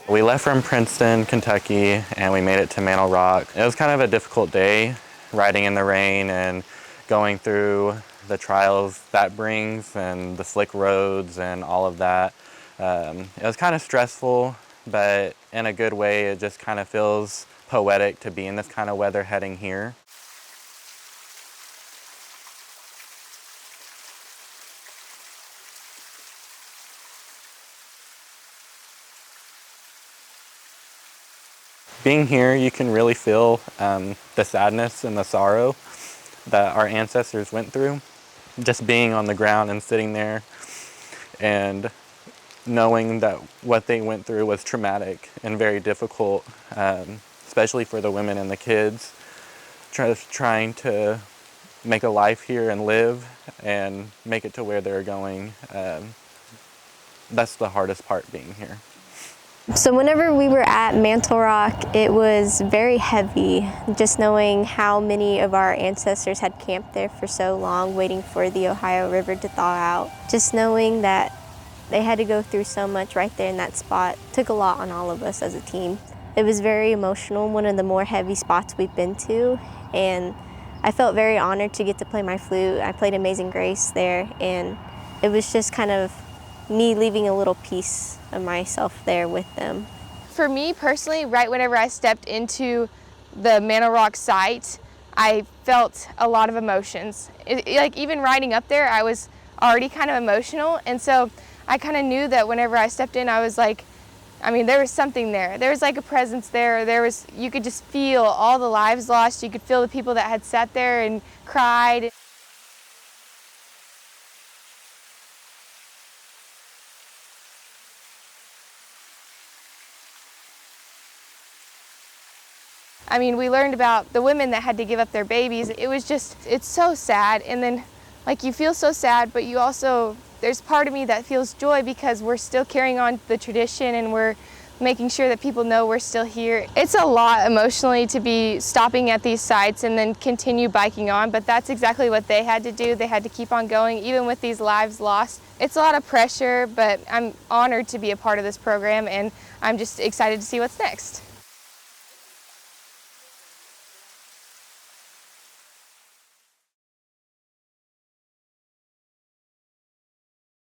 We left from Princeton, Kentucky, and we made it to Mantle Rock. It was kind of a difficult day, riding in the rain and going through the trials that brings and the slick roads and all of that. It was kind of stressful, but in a good way. It just kind of feels poetic to be in this kind of weather heading here. Being here, you can really feel the sadness and the sorrow that our ancestors went through. Just being on the ground and sitting there and knowing that what they went through was traumatic and very difficult, especially for the women and the kids, trying to make a life here and live and make it to where they're going. That's the hardest part, being here. So whenever we were at Mantle Rock, it was very heavy, just knowing how many of our ancestors had camped there for so long, waiting for the Ohio River to thaw out. Just knowing that they had to go through so much right there in that spot took a lot on all of us as a team. It was very emotional, one of the more heavy spots we've been to, and I felt very honored to get to play my flute. I played Amazing Grace there, and it was just kind of me leaving a little piece of myself there with them. For me personally, right whenever I stepped into the Mantle Rock site, I felt a lot of emotions. Like even riding up there, I was already kind of emotional, and so I kind of knew that whenever I stepped in, I was like, I mean, there was something there. There was like a presence there. You could just feel all the lives lost. You could feel the people that had sat there and cried. I mean, we learned about the women that had to give up their babies. It's so sad. And then, like, you feel so sad, but you also, there's part of me that feels joy because we're still carrying on the tradition and we're making sure that people know we're still here. It's a lot emotionally to be stopping at these sites and then continue biking on, but that's exactly what they had to do. They had to keep on going, even with these lives lost. It's a lot of pressure, but I'm honored to be a part of this program, and I'm just excited to see what's next.